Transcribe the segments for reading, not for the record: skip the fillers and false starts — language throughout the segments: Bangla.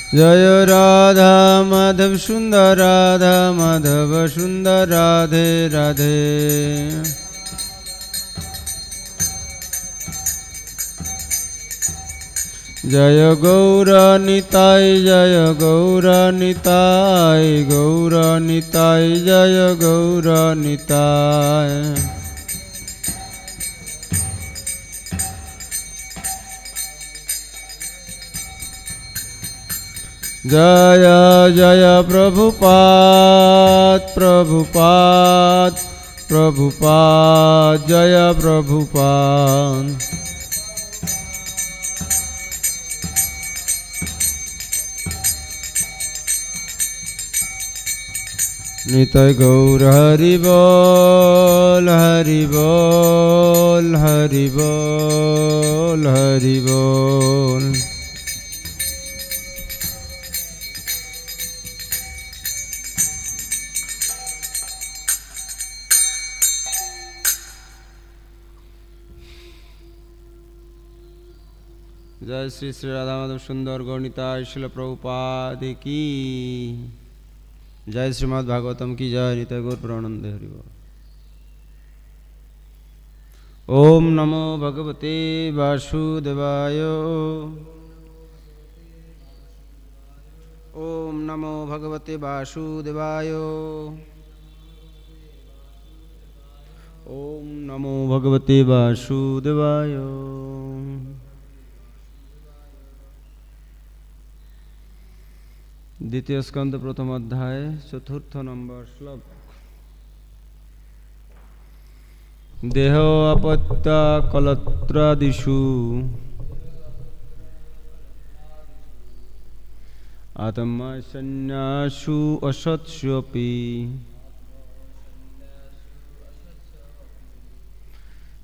जय राधा माधव सुंदर राधा माधव सुंदर राधे राधे। जय गौरनिताय जय गौरनिताय गौरनिताय जय गौरनिताय। जय जय प्रभुपाद प्रभुपाद प्रभुपाद जय प्रभुपाद। निताय गौर हरि बोल हरि बोल हरि बोल हरि बोल। जय श्री श्री राधा माधव सुंदर गौरनिताय श्रील प्रभुपाद की जय। श्रीमद् भागवतम की जय। निताय गौर प्रेमानंद हरि बोल। ओम नमो भगवते वासुदेवाय। ओम नमो भगवते वासुदेवाय। ओम नमो भगवते वासुदेवाय। द्वितीय स्कंद प्रथम अध्याय चतुर्थ नंबर श्लोक। देहो अपत्या कलत्रादिषु आत्मा संन्यासु असत्स्वपि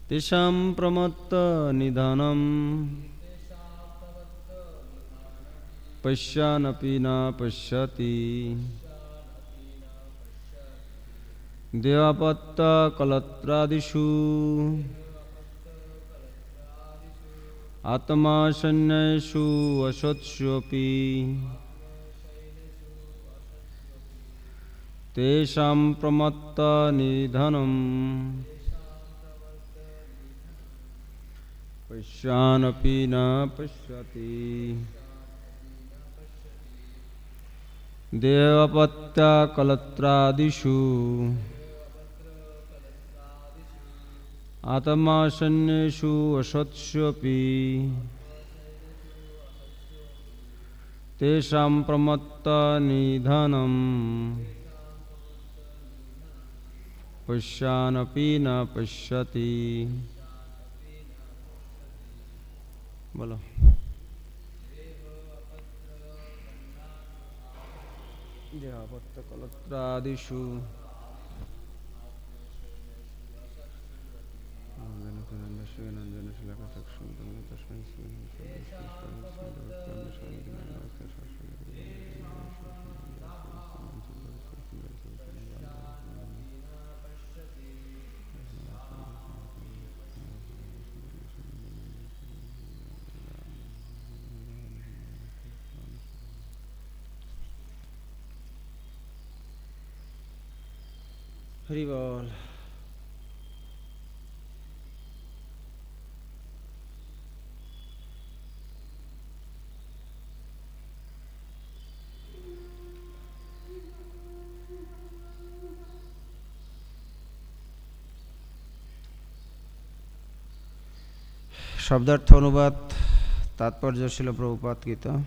तेषां प्रमत्त निधनम् पश्यानपि न पश्यति। देवापत्य कलत्रादिषु आत्मा संन्यासु असत्स्वपि तेषां प्रमत्त निधनम् पश्यानपि न पश्यति। देवपत्या कलत्रादिषु आत्मा संन्यासु असत्स्वपि तेषां प्रमत्त निधनम् पश्यानपि न पश्यति। बोलो। देहापत्य कलत्रादिषु हरि बोल। शब्दार्थ अनुवाद तात्पर्य ছিল प्रभुपाद गीता।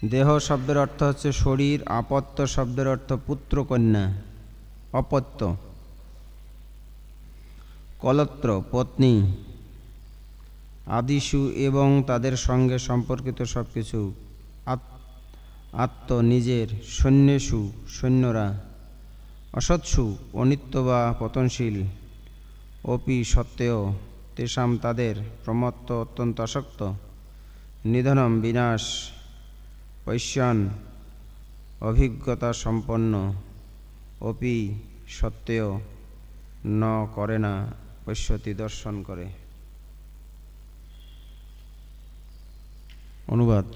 देह शब्देर अर्थ हच्छे शरीर। आपत्य शब्देर अर्थ पुत्र कन्या अपत्य। कलत्र पत्नी। आदिशु एवं तादेर संगे सम्पर्कित सबकिछु। आत्म निजेर। सैन्येषु सैन्यरा। असत्सु अनित्य बा पतनशील। अपि सत्त्वेय तेषां तादेर प्रमत्त अत्यंत आसक्त। निधनम विनाश। पश्यान अभिज्ञता सम्पन्न। अपि सत्त्वेय न करे ना পশ্যতি দর্শন করে। অনুবাদ: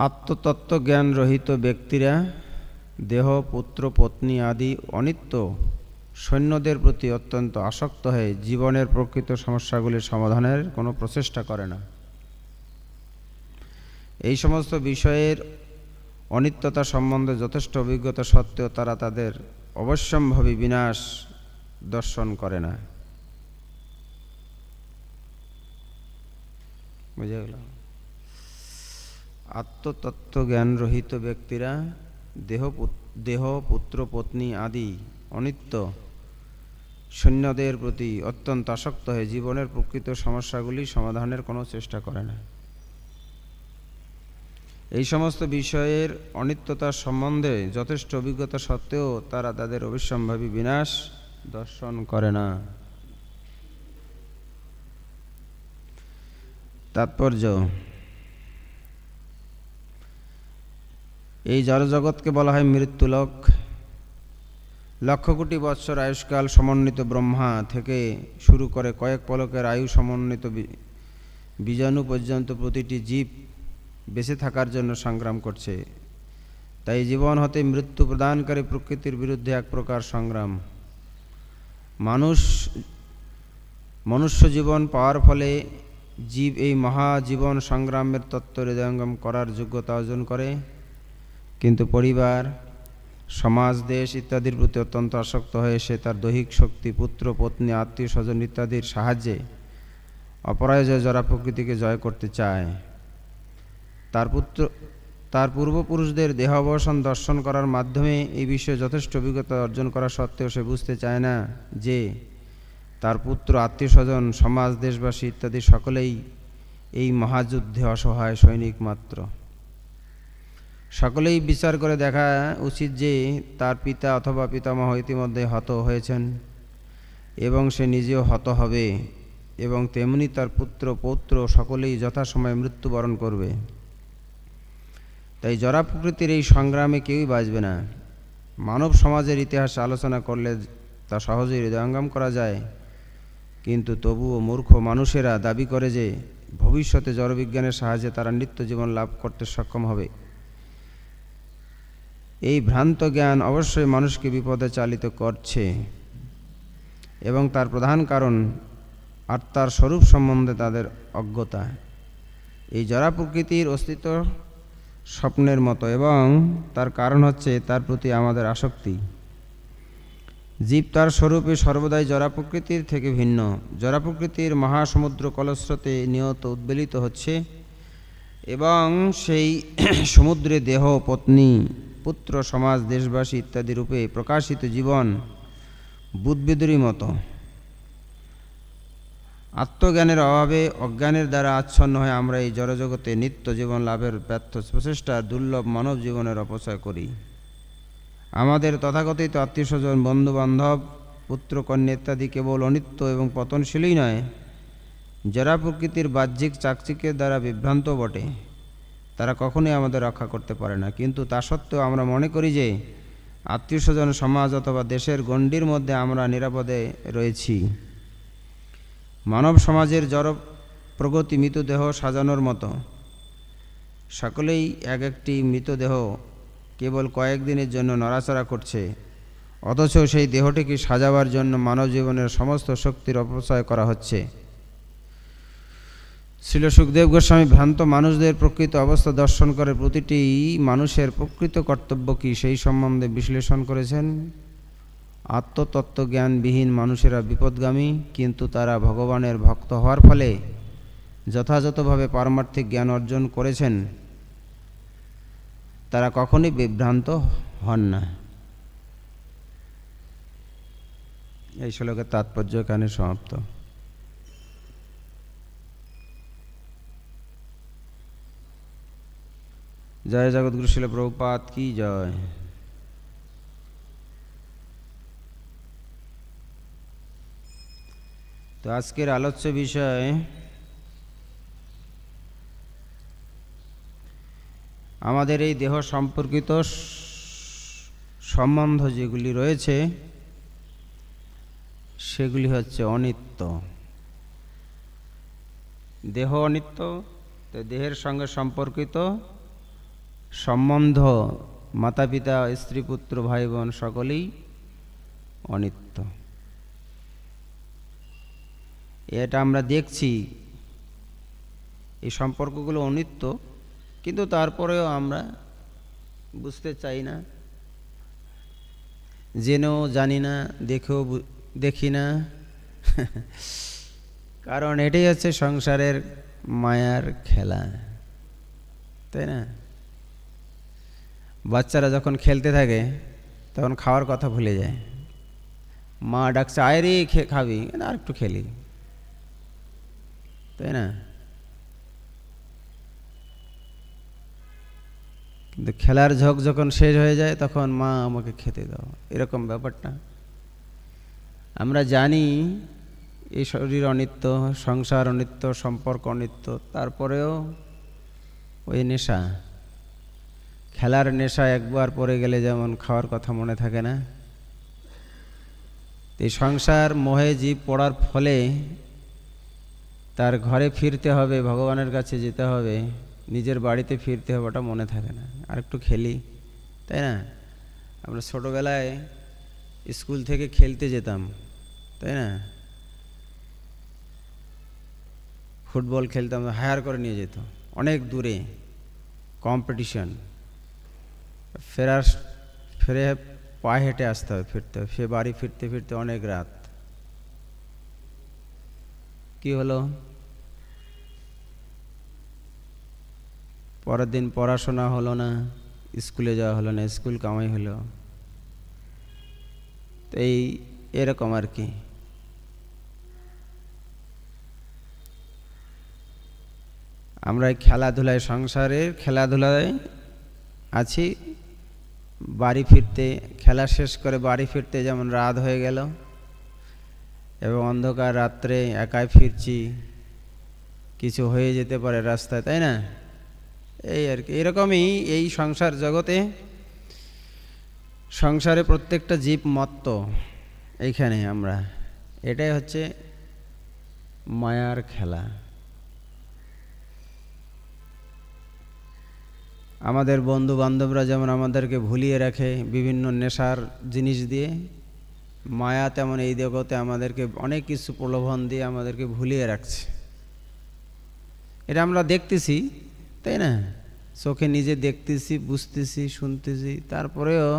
আত্মতত্ত্ব জ্ঞান রহিত ব্যক্তিরা দেহ, পুত্র, পত্নী আদি অনিত্য সৈন্যদের প্রতি অত্যন্ত আসক্ত হয়ে জীবনের প্রকৃত সমস্যাগুলির সমাধানের কোনো প্রচেষ্টা করে না। এই সমস্ত বিষয়ের অনিত্যতা সম্বন্ধে যথেষ্ট অভিজ্ঞতা সত্ত্বেও তারা তাদের অবশ্যম্ভাবী বিনাশ দর্শন করে না। বুঝে গেল? আত্মতত্ত্ব জ্ঞান রহিত ব্যক্তিরা দেহ, পুত্র, পত্নী আদি অনিত্য সৈন্যদের প্রতি অত্যন্ত আসক্ত হয়ে জীবনের প্রকৃত সমস্যাগুলি সমাধানের কোনো চেষ্টা করে না। এই সমস্ত বিষয়ের অনিত্যতার সম্বন্ধে যথেষ্ট অভিজ্ঞতা সত্ত্বেও তারা তাদের অবশ্যম্ভাবী বিনাশ দর্শন করে না। তাৎপর্য: এই জড়জগৎকে বলা হয় মৃত্যুলোক। লক্ষ কোটি বৎসর আয়ুষ্কাল সমন্বিত ব্রহ্মা থেকে শুরু করে কয়েক পলকের আয়ু সমন্বিত বীজাণু পর্যন্ত প্রতিটি জীব বেঁচে থাকার জন্য সংগ্রাম করছে। তাই জীবন হতে মৃত্যু প্রদানকারী প্রকৃতির বিরুদ্ধে এক প্রকার সংগ্রাম। মনুষ্য জীবন পাওয়ার ফলে জীব এই মহাজীবন সংগ্রামের তত্ত্ব হৃদয়ঙ্গম করার যোগ্যতা অর্জন করে, কিন্তু পরিবার, সমাজ, দেশ ইত্যাদির প্রতি অত্যন্ত আসক্ত হয়ে সে তার দৈহিক শক্তি, পুত্র, পত্নী, আত্মীয় স্বজন ইত্যাদির সাহায্যে অপরাজয় জরা প্রকৃতিকে জয় করতে চায়। তার পূর্বপুরুষদের দেহাবসান দর্শন করার মাধ্যমে এই বিষয়ে যথেষ্ট অভিজ্ঞতা অর্জন করা সত্ত্বেও সে বুঝতে চায় না যে তার পুত্র, আত্মীয় স্বজন, সমাজ, দেশবাসী ইত্যাদি সকলেই এই মহাযুদ্ধে অসহায় সৈনিক মাত্র। সকলেই বিচার করে দেখা উচিত যে তার পিতা অথবা পিতামহ ইতিমধ্যে হত হয়েছেন এবং সে নিজেও হত হবে, এবং তেমনি তার পুত্র, পৌত্র সকলেই যথাসময়ে মৃত্যুবরণ করবে। তাই জরা প্রকৃতির এই সংগ্রামে কেউই বাঁচবে না। মানব সমাজের ইতিহাস আলোচনা করলে তা সহজেই হৃদয়ঙ্গম করা যায়, কিন্তু তবুও মূর্খ মানুষেরা দাবি করে যে ভবিষ্যতে জড়বিজ্ঞানের সাহায্যে তারা নিত্য জীবন লাভ করতে সক্ষম হবে। এই ভ্রান্ত জ্ঞান অবশ্যই মানুষকে বিপদে চালিত করছে, এবং তার প্রধান কারণ আত্মার স্বরূপ সম্বন্ধে তাদের অজ্ঞতা। এই জরা প্রকৃতির অস্তিত্ব স্বপ্নের মতো, এবং তার কারণ হচ্ছে তার প্রতি আমাদের আসক্তি। জীব তার স্বরূপে সর্বদাই জরা প্রকৃতির থেকে ভিন্ন। জরা প্রকৃতির মহাসমুদ্র কলস্রোতে নিয়ত উদ্বেলিত হচ্ছে, এবং সেই সমুদ্রে দেহ, পত্নী, পুত্র, সমাজ, দেশবাসী ইত্যাদি রূপে প্রকাশিত জীবন বুদ্বুদের মতো আত্মজ্ঞানের অভাবে, অজ্ঞানের দ্বারা আচ্ছন্ন হয়ে আমরা এই জড়জগতে নিত্য জীবন লাভের ব্যর্থ প্রচেষ্টা দুর্লভ মানব জীবনের অপচয় করি। আমাদের তথাকথিত আত্মীয় স্বজন, বন্ধুবান্ধব, পুত্র, কন্যা ইত্যাদি কেবল অনিত্য এবং পতনশীলই নয়, জরা প্রকৃতির বাহ্যিক চাকচিক্যের দ্বারা বিভ্রান্ত বটে। তারা কখনোই আমাদের রক্ষা করতে পারে না, কিন্তু তা সত্ত্বেও আমরা মনে করি যে আত্মীয় স্বজন, সমাজ অথবা দেশের গণ্ডির মধ্যে আমরা নিরাপদে রয়েছি। মানব সমাজের জড় প্রগতি মৃতদেহ সাজানোর মতো। সকলেই এক একটি মৃতদেহ কেবল কয়েকদিনের জন্য নড়াচড়া করছে, অথচ সেই দেহটিকে সাজাবার জন্য মানব জীবনের সমস্ত শক্তির অপচয় করা হচ্ছে। শ্রীল সুখদেব গোস্বামী ভ্রান্ত মানুষদের প্রকৃত অবস্থা দর্শন করে প্রতিটি মানুষের প্রকৃত কর্তব্য কী সেই সম্বন্ধে বিশ্লেষণ করেছেন। আত্মতত্ত্বজ্ঞানবিহীন মানুষেরা বিপদগামী, কিন্তু তারা ভগবানের ভক্ত হওয়ার ফলে যথাযথভাবে পারমার্থিক জ্ঞান অর্জন করেছেন, তারা কখনোই বিভ্রান্ত হন না। এই শ্লোকের তাৎপর্য এখানে সমাপ্ত। জয় জগৎগুরু শিল প্রভুপাদ কি জয়। তো আজকের আলোচ্য বিষয় আমাদের এই দেহ সম্পর্কিত সম্বন্ধ যেগুলি রয়েছে সেগুলি হচ্ছে অনিত্য। দেহ অনিত্য, তো দেহের সঙ্গে সম্পর্কিত সম্বন্ধ, মাতা পিতা, স্ত্রী পুত্র ভাই বোন সকলেই অনিত্য। এটা আমরা দেখছি, এই সম্পর্কগুলো অনিত্য, কিন্তু তারপরেও আমরা বুঝতে চাই না, জেনেও জানি না, দেখেও দেখি না। কারণ এটাই হচ্ছে সংসারের মায়ার খেলা, তাই না? বাচ্চারা যখন খেলতে থাকে তখন খাওয়ার কথা ভুলে যায়। মা ডাকছে, আয় রে খাবি, আর একটু খেলি, তাই না? কিন্তু খেলার ঝোঁক যখন শেষ হয়ে যায় তখন মা আমাকে খেতে দাও, এরকম ব্যাপারটা। আমরা জানি এই শরীর অনিত্য, সংসার অনিত্য, সম্পর্ক অনিত্য, তারপরেও ওই নেশা, খেলার নেশা একবার পড়ে গেলে যেমন খাওয়ার কথা মনে থাকে না, এই সংসার মোহে জীব পড়ার ফলে তার ঘরে ফিরতে হবে, ভগবানের কাছে যেতে হবে, নিজের বাড়িতে ফিরতে হবে, ওটা মনে থাকে না। আর একটু খেলি, তাই না? আমরা ছোটোবেলায় স্কুল থেকে খেলতে যেতাম, তাই না? ফুটবল খেলতাম, হায়ার করে নিয়ে যেত অনেক দূরে, কম্পিটিশন, ফিরে পায়ে হেঁটে আসতে হবে, ফিরতে হবে, সে বাড়ি ফিরতে ফিরতে অনেক রাত। কি হলো? পরের দিন পড়াশোনা হলো না, স্কুলে যাওয়া হলো না, স্কুল কামাই হলো। তো এরকম আর কি। আমরা খেলাধুলায়, সংসারের খেলাধুলায় আছি, বাড়ি ফিরতে, খেলা শেষ করে বাড়ি ফিরতে যেমন রাত হয়ে গেল, এবং অন্ধকার রাত্রে একাই ফিরছি, কিছু হয়ে যেতে পারে রাস্তায়, তাই না? এই আর কি। এরকমই এই সংসার জগতে, সংসারে প্রত্যেকটা জীব মত্ত। এইখানে আমরা, এটাই হচ্ছে মায়ার খেলা। আমাদের বন্ধু বান্ধবরা যেমন আমাদেরকে ভুলিয়ে রাখে বিভিন্ন নেশার জিনিস দিয়ে, মায়া তেমন এই জগতে আমাদেরকে অনেক কিছু প্রলোভন দিয়ে আমাদেরকে ভুলিয়ে রাখছে। এটা আমরা দেখতেছি, তাই না? চোখে নিজে দেখতেছি, বুঝতেছি, শুনতেছি, তারপরেও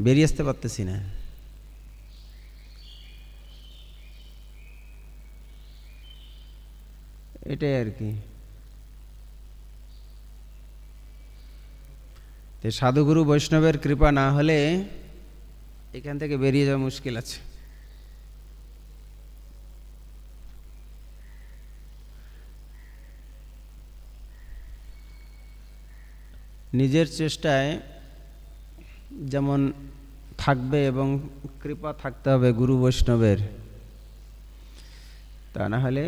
বেরিয়ে আসতে পারতেছি না। এটাই আর কি। সাধুগুরু বৈষ্ণবের কৃপা না হলে এখান থেকে বেরিয়ে যাওয়া মুশকিল আছে। নিজের চেষ্টায় যেমন থাকবে এবং কৃপা থাকতে হবে গুরু বৈষ্ণবের, তা না হলে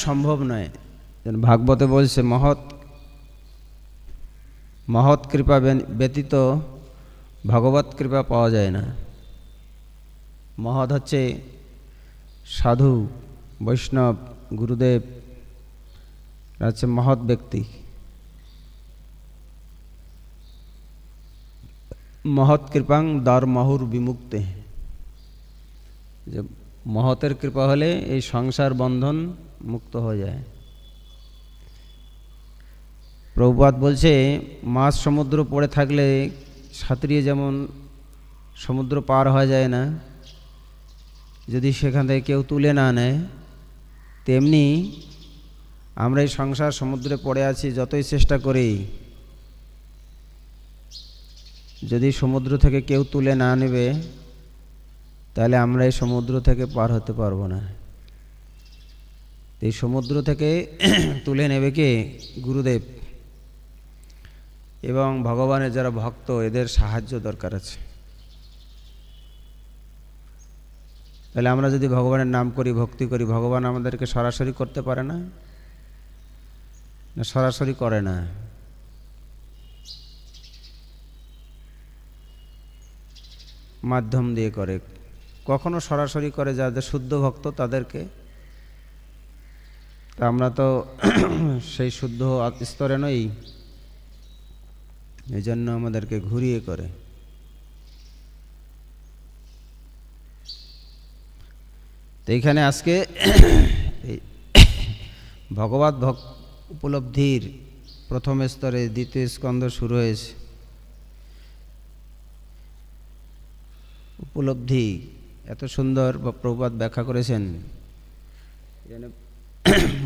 সম্ভব নয়। ভাগবতে বলছে, মহৎ কৃপা ব্যতীত ভগবত কৃপা পাওয়া যায় না। মহৎ হচ্ছে সাধু, বৈষ্ণব, গুরুদেব হচ্ছে মহৎ ব্যক্তি। মহৎ কৃপাং দ্বার মহুর বিমুক্তে, যে মহতের কৃপা হলে এই সংসার বন্ধন মুক্ত হয়ে যায়। প্রভুপাদ বলছে, মাছ সমুদ্র পড়ে থাকলে সাঁতরিয়ে যেমন সমুদ্র পার হওয়া যায় না, যদি সেখান থেকে কেউ তুলে না নেয়, তেমনি আমরা এই সংসার সমুদ্রে পড়ে আছি, যতই চেষ্টা করি, যদি সমুদ্র থেকে কেউ তুলে না নেবে, তাহলে আমরা এই সমুদ্র থেকে পার হতে পারবো না। এই সমুদ্র থেকে তুলে নেবে কে? গুরুদেব এবং ভগবানের যারা ভক্ত, এদের সাহায্য দরকার আছে। তাহলে আমরা যদি ভগবানের নাম করি, ভক্তি করি, ভগবান আমাদেরকে সরাসরি করতে পারে না? না, সরাসরি করে না। মাধ্যম দিয়ে করে, কখনো সরাসরি করে যাদের শুদ্ধ ভক্ত তাদেরকে। তা আমরা তো সেই শুদ্ধ স্তরে নই, এই জন্য আমাদেরকে ঘুরিয়ে করে। তো এইখানে আজকে ভগবত উপলব্ধির প্রথম স্তরে দ্বিতীয় স্কন্ধ শুরু হয়েছে। উপলব্ধি এত সুন্দর প্রভুপাদ ব্যাখ্যা করেছেন, এখানে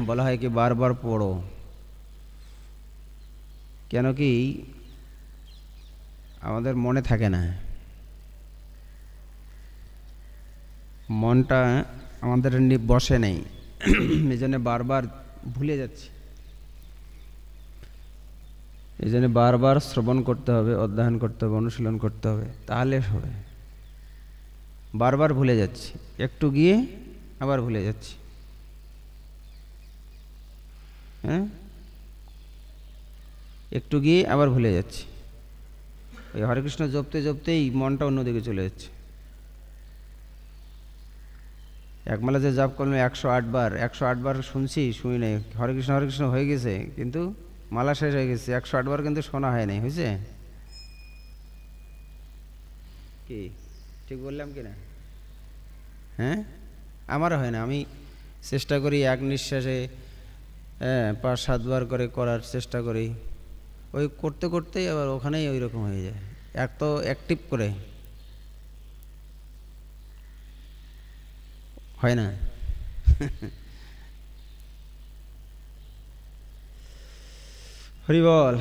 বলা হয় কি বারবার পড়ো। কেন কি আমাদের মনে থাকে না, মনটা আমাদের বসে নেই, এই জন্য বারবার ভুলে যাচ্ছি। এই জন্য বারবার শ্রবণ করতে হবে, অধ্যয়ন করতে হবে, অনুশীলন করতে হবে, তাহলে হবে। বারবার ভুলে যাচ্ছি, একটু গিয়ে আবার ভুলে যাচ্ছি। হ্যাঁ, একটু গিয়ে আবার ভুলে যাচ্ছি। ওই হরে কৃষ্ণ জপতে জপতেই মনটা অন্যদিকে চলে যাচ্ছে। একমালা যে জপ করলাম 108 বার, 108 বার শুনছি, শুনি নাই, হরে কৃষ্ণ হয়ে গেছে, কিন্তু মালা শেষ হয়ে গেছে, 108 বার কিন্তু শোনা হয় নাই। হয়েছে কি? ঠিক বললাম কি না? হ্যাঁ, আমারও হয় না। আমি চেষ্টা করি এক নিঃশ্বাসে 5-7 বার করে করার চেষ্টা করি। ওই করতে করতেই আবার ওখানেই ওই রকম হয়ে যায়। এক তো অ্যাক্টিভ করে হয় না। হরি বল।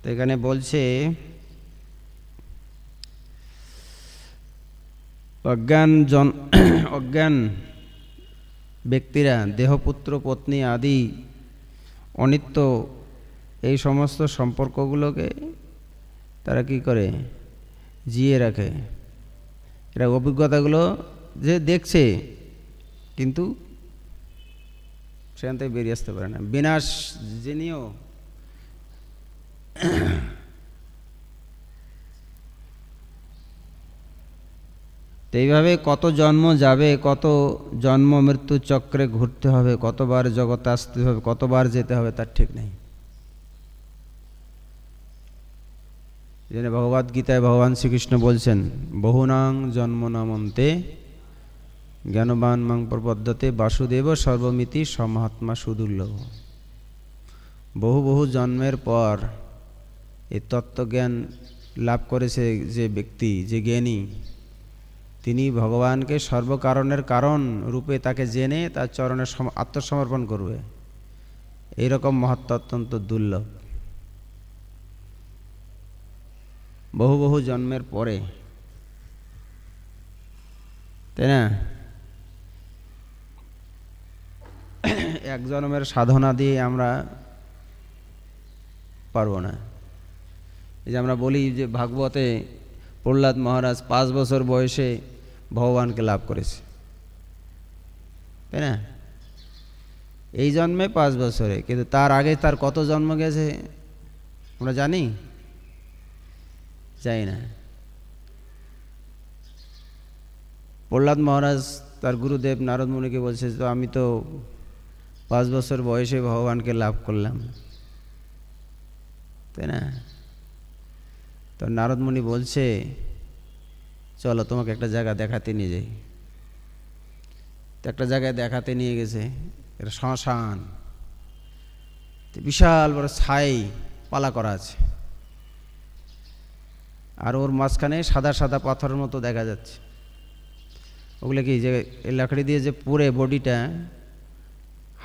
তো এখানে বলছে অজ্ঞান ব্যক্তিরা দেহপুত্র পত্নী আদি অনিত্য এই সমস্ত সম্পর্কগুলোকে তারা কি করে জিয়ে রাখে। এরা অভিজ্ঞতাগুলো যে দেখছে, কিন্তু সেখান থেকে বেরিয়ে আসতে পারে না। বিনাশ জেনেও তো এইভাবে কত জন্ম যাবে, কত জন্ম মৃত্যু চক্রে ঘুরতে হবে, কতবার জগতে আসতে হবে, কতবার যেতে হবে তার ঠিক নেই। যেন ভগবদ গীতায় ভগবান শ্রীকৃষ্ণ বলছেন, বহুনাং জন্ম নামন্তে জ্ঞানবান মাং প্রপদ্যতে বাসুদেব সর্বমিতি সমহাত্মা সুদুর্লভ। বহু বহু জন্মের পর এই তত্ত্বজ্ঞান লাভ করেছে যে ব্যক্তি, যে জ্ঞানী, তিনি ভগবানকে সর্বকারণের কারণ রূপে তাকে জেনে তার চরণে আত্মসমর্পণ করবে। এইরকম মহত্ব অত্যন্ত দুর্লভ। বহু বহু জন্মের পরে, তাই না? এক জন্মের সাধনা দিয়ে আমরা পারবো না। এই যে আমরা বলি যে ভাগবতে প্রহ্লাদ মহারাজ 5 বছর বয়সে ভগবানকে লাভ করেছে, তাই না? এই জন্মে 5 বছরে, কিন্তু তার আগে তার কত জন্ম গেছে আমরা জানি? জানি না। প্রহ্লাদ মহারাজ তার গুরুদেব নারদ মুনিকে বলছে, তো আমি তো 5 বছর বয়সে ভগবানকে লাভ করলাম, তাই না? তো নারদ মুনি বলছে, চলো তোমাকে একটা জায়গা দেখাতে নিয়ে যাই। তো একটা জায়গায় দেখাতে নিয়ে গেছে, এটা শ্মশান, বিশাল বড় ছাই পালা করা আছে, আর ওর মাঝখানে সাদা সাদা পাথরের মতো দেখা যাচ্ছে। ওগুলো কি যে লাকড়ি দিয়ে যে পুড়ে বডিটা,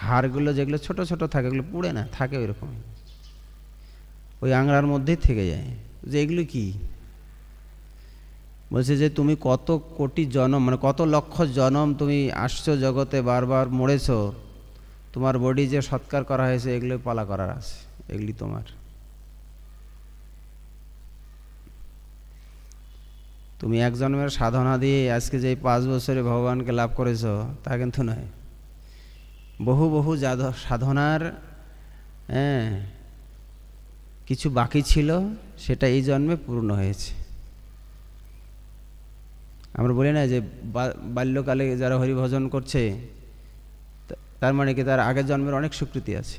হাড়গুলো যেগুলো ছোট ছোট থাকে ওগুলো পুড়ে না, থাকে ওই রকম, ওই আংড়ার মধ্যেই থেকে যায়। যে এগুলো কি? বলছে যে তুমি কত কোটি জনম, মানে কত লক্ষ জনম তুমি আসছো জগতে, বারবার মরেছো, তোমার বডি যে সৎকার করা হয়েছে এগুলো পালা করার আছে, এগুলি তোমার। তুমি এক জন্মের সাধনা দিয়ে আজকে যে 5 বছরে ভগবানকে লাভ করেছো তা কিন্তু নয়। বহু বহু সাধনার কিছু বাকি ছিল, সেটা এই জন্মে পূর্ণ হয়েছে। আমরা বলি না যে বাল্যকালে যারা হরিভজন করছে তার মানে কি তার আগের জন্মের অনেক স্বীকৃতি আছে।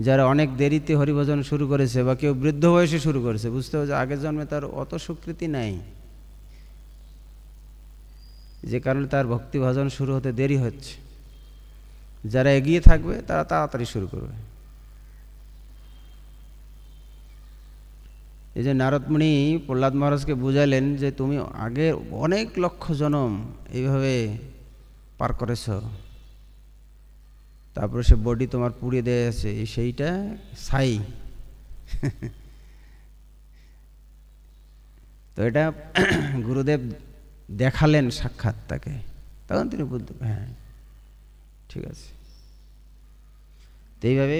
যারা অনেক দেরিতে হরিভজন শুরু করেছে বা কেউ বৃদ্ধ বয়সে শুরু করেছে, বুঝতে হবে যে আগের জন্মে তার অত স্বীকৃতি নাই, যে কারণে তার ভক্তি ভজন শুরু হতে দেরি হচ্ছে। যারা এগিয়ে থাকবে তারা তাড়াতাড়ি শুরু করবে। এই যে নারদমুনি প্রহ্লাদ মহারাজকে বুঝালেন যে তুমি আগে অনেক লক্ষ জনম এইভাবে পার করেছ, তারপরে সে বডি তোমার পুড়িয়ে দেয়া আছে, সেইটা ছাই। তো এটা গুরুদেব দেখালেন সাক্ষাৎ তাকে, তখন তিনি বুঝতে, হ্যাঁ ঠিক আছে। তো এইভাবে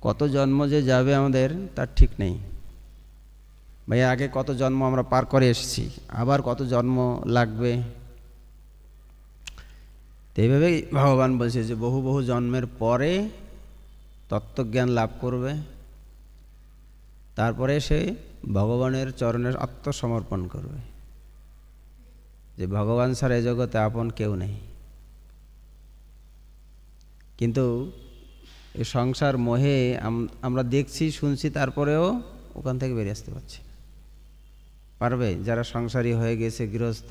কত জন্ম যে যাবে আমাদের তার ঠিক নেই। ভাই আগে কত জন্ম আমরা পার করে এসেছি, আবার কত জন্ম লাগবে। তো এইভাবেই ভগবান বলছে যে বহু বহু জন্মের পরে তত্ত্বজ্ঞান লাভ করবে, তারপরে সে ভগবানের চরণের আত্মসমর্পণ করবে, যে ভগবান ছাড়া এই জগতে আপন কেউ নেই। কিন্তু এই সংসার মোহে আমরা দেখছি শুনছি, তারপরেও ওখান থেকে বেরিয়ে আসতে পারছি। পারবে? যারা সংসারী হয়ে গেছে, গৃহস্থ,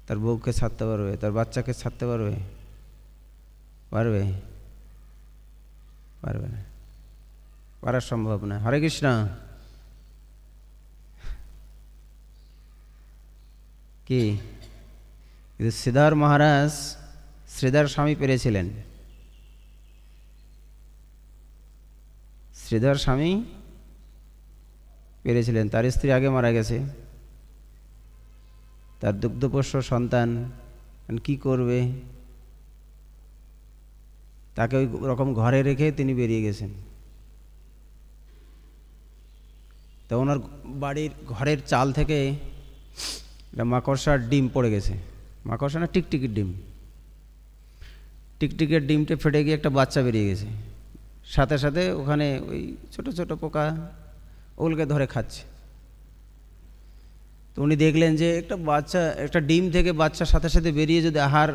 তার বউকে ছাড়তে পারবে? তার বাচ্চাকে ছাড়তে পারবে? পারবে? পারবে না, পারা সম্ভব না। হরে কৃষ্ণ। কি শ্রীধর মহারাজ, শ্রীধর স্বামী পেরেছিলেন, শ্রীধর স্বামী পেরেছিলেন। তার স্ত্রী আগে মারা গেছে, তার দুগ্ধপোষ্য সন্তান কি করবে, তাকে ওই রকম ঘরে রেখে তিনি বেরিয়ে গেছেন। তো ওনার বাড়ির ঘরের চাল থেকে একটা মাকড়সার ডিম পড়ে গেছে। মাকড়সা না, টিকটিকির ডিম। টিকটিকের ডিমটা ফেটে গিয়ে একটা বাচ্চা বেরিয়ে গেছে। সাথে সাথে ওখানে ওই ছোট ছোট পোকা ওগুলোকে ধরে খাচ্ছে। তো উনি দেখলেন যে একটা বাচ্চা, একটা ডিম থেকে বাচ্চার সাথে সাথে বেরিয়ে যদি আহার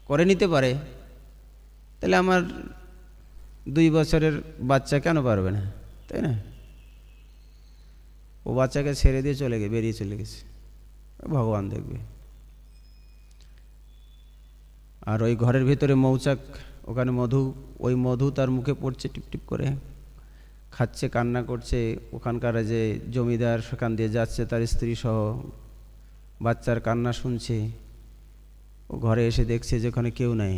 করে নিতে পারে, তাহলে আমার 2 বছরের বাচ্চা কেন পারবে না, তাই না? ও বাচ্চাকে ছেড়ে দিয়ে বেরিয়ে চলে গেছে, ভগবান দেখবে। আর ওই ঘরের ভিতরে মৌচাক, ওখানে মধু, ওই মধু তার মুখে পড়ছে, টিপটিপ করে খাচ্ছে, কান্না করছে। ওখানকার যে জমিদার সেখান দিয়ে যাচ্ছে তার স্ত্রী সহ, বাচ্চার কান্না শুনছে। ও ঘরে এসে দেখছে যে ওখানে কেউ নাই,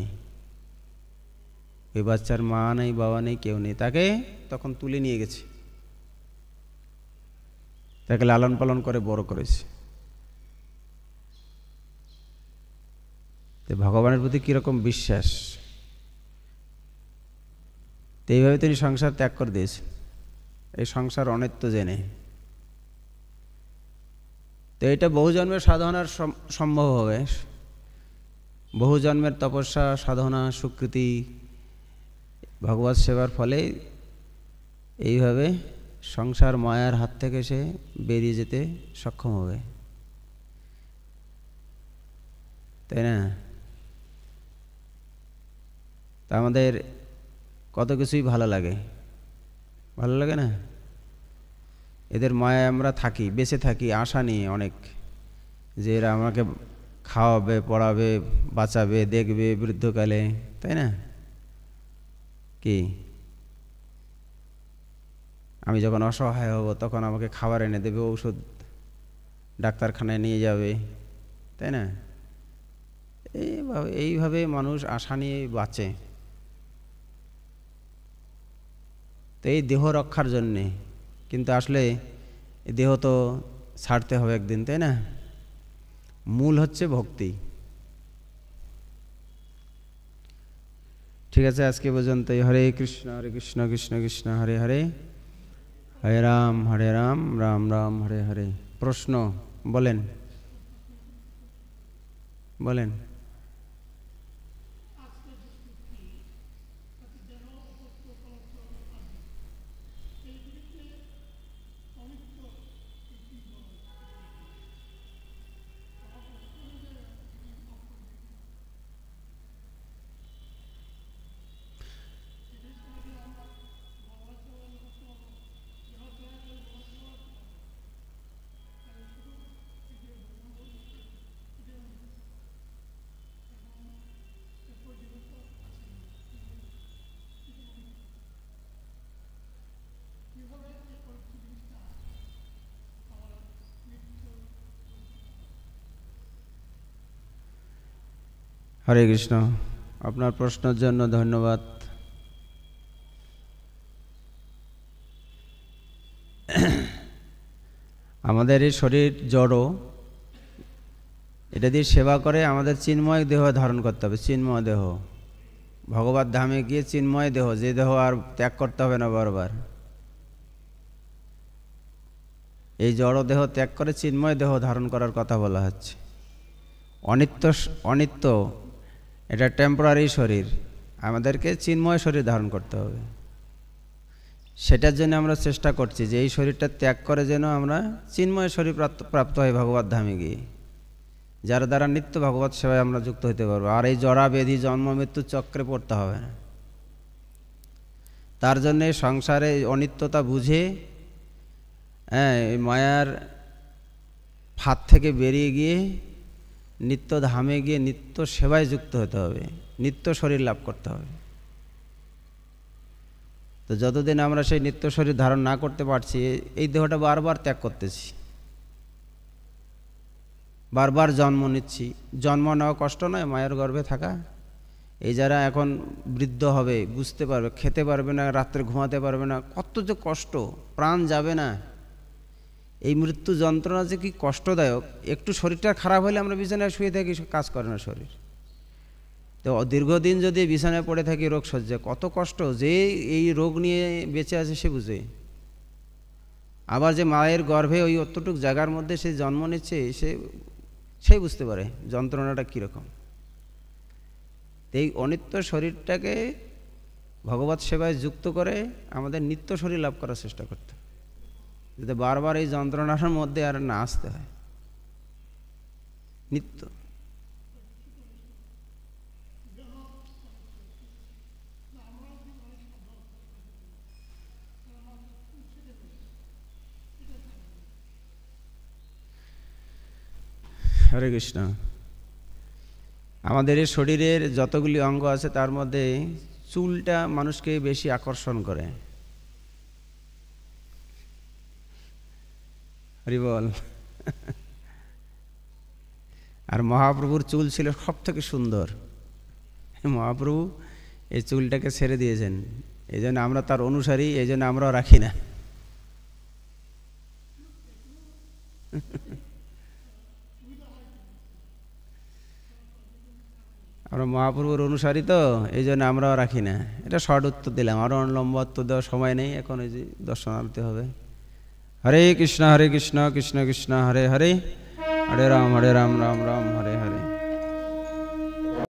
ওই বাচ্চার মা নেই, বাবা নেই, কেউ নেই। তাকে তখন তুলে নিয়ে গেছে, তাকে লালন পালন করে বড় করেছে। ভগবানের প্রতি কীরকম বিশ্বাস! তো এইভাবে তিনি সংসার ত্যাগ করে দিয়েছেন, এই সংসার অনিত্য জেনে। তো এটা বহু জন্মের সাধনার সম্ভব হবে, বহু জন্মের তপস্যা, সাধনা, স্বীকৃতি, ভগবৎ সেবার ফলে এইভাবে সংসার মায়ার হাত থেকে সে বেরিয়ে যেতে সক্ষম হবে, তাই না? তা আমাদের কত কিছুই ভালো লাগে, ভালো লাগে না? এদের মায়ায় আমরা থাকি, বেঁচে থাকি আশা নিয়ে অনেক, যে এরা আমাকে খাওয়াবে, পড়াবে, বাঁচাবে, দেখবে বৃদ্ধকালে, তাই না? কি আমি যখন অসহায় হব তখন আমাকে খাবার এনে দেবে, ঔষধ ডাক্তারখানায় নিয়ে যাবে, তাই না? এইভাবে মানুষ আশা নিয়ে বাঁচে। তো এই দেহ রক্ষার জন্যে, কিন্তু আসলে দেহ তো ছাড়তে হবে একদিন, তাই না? মূল হচ্ছে ভক্তি। ঠিক আছে, আজকে পর্যন্তই। হরে কৃষ্ণ কৃষ্ণ কৃষ্ণ হরে হরে, হরে রাম রাম রাম হরে হরে। প্রশ্ন বলেন, বলেন। হরে কৃষ্ণ। আপনার প্রশ্নের জন্য ধন্যবাদ। আমাদের এই শরীর জড়, এটা দিয়ে সেবা করে আমাদের চিন্ময় দেহ ধারণ করতে হবে। চিন্ময় দেহ, ভগবত ধামে গিয়ে চিন্ময় দেহ, যে দেহ আর ত্যাগ করতে হবে না বারবার। এই জড় দেহ ত্যাগ করে চিন্ময় দেহ ধারণ করার কথা বলা হচ্ছে। অনিত্য এটা টেম্পোরারি শরীর, আমাদেরকে চিন্ময় শরীর ধারণ করতে হবে। সেটার জন্য আমরা চেষ্টা করছি যে এই শরীরটা ত্যাগ করে যেন আমরা চিন্ময় শরীর প্রাপ্ত হয় ভগবত ধামে গিয়ে, যার দ্বারা নিত্য ভগবত সেবায় আমরা যুক্ত হতে পারবো। আর এই জরা ব্যাধি জন্ম মৃত্যু চক্রে পড়তে হবে না। তার জন্যে সংসারে অনিত্যতা বুঝে, এই মায়ার ফাঁদ থেকে বেরিয়ে গিয়ে নিত্য ধামে গিয়ে নিত্য সেবায় যুক্ত হতে হবে, নিত্য শরীর লাভ করতে হবে। তো যতদিন আমরা সেই নিত্য শরীর ধারণ না করতে পারছি, এই দেহটা বারবার ত্যাগ করতেছি, বারবার জন্ম নিচ্ছি। জন্ম নেওয়া কষ্ট নয়, মায়ের গর্ভে থাকা। এই যারা এখন বৃদ্ধ হবে বুঝতে পারবে, খেতে পারবে না, রাত্রে ঘুমাতে পারবে না, কত যে কষ্ট, প্রাণ যাবে না। এই মৃত্যু যন্ত্রণা যে কি কষ্টদায়ক। একটু শরীরটা খারাপ হলে আমরা বিছানায় শুয়ে থাকি, কাজ করে না শরীর। তো দীর্ঘদিন যদি বিছানায় পড়ে থাকি রোগ সহ্যে, কত কষ্ট। যে এই রোগ নিয়ে বেঁচে আছে সে বুঝে। আবার যে মায়ের গর্ভে ওই অতটুক জায়গার মধ্যে সে জন্ম নিচ্ছে, সেই বুঝতে পারে যন্ত্রণাটা কীরকম। এই অনিত্য শরীরটাকে ভগবত সেবায় যুক্ত করে আমাদের নিত্য শরীর লাভ করার চেষ্টা করতে, যাতে বারবার এই যন্ত্রণার মধ্যে আর না আসতে হয়। নিত্য হরে কৃষ্ণ। আমাদের এই শরীরের যতগুলি অঙ্গ আছে তার মধ্যে চুলটা মানুষকে বেশি আকর্ষণ করে। হরি বল। আর মহাপ্রভুর চুল ছিল সব থেকে সুন্দর। মহাপ্রভু এই চুলটাকে ছেড়ে দিয়েছেন, এই জন্য আমরা তার অনুসারী, এই জন্য আমরাও রাখি না। আমরা মহাপ্রভুর অনুসারী তো, এই জন্য আমরাও রাখি না। এটা শর্ট উত্তর দিলাম, আরও লম্বা উত্তর দেওয়ার সময় নেই, এখন এই যে দর্শনার্থী হবে। হরে কৃষ্ণ কৃষ্ণ কৃষ্ণ হরে হরে, হরে রাম রাম রাম, হরে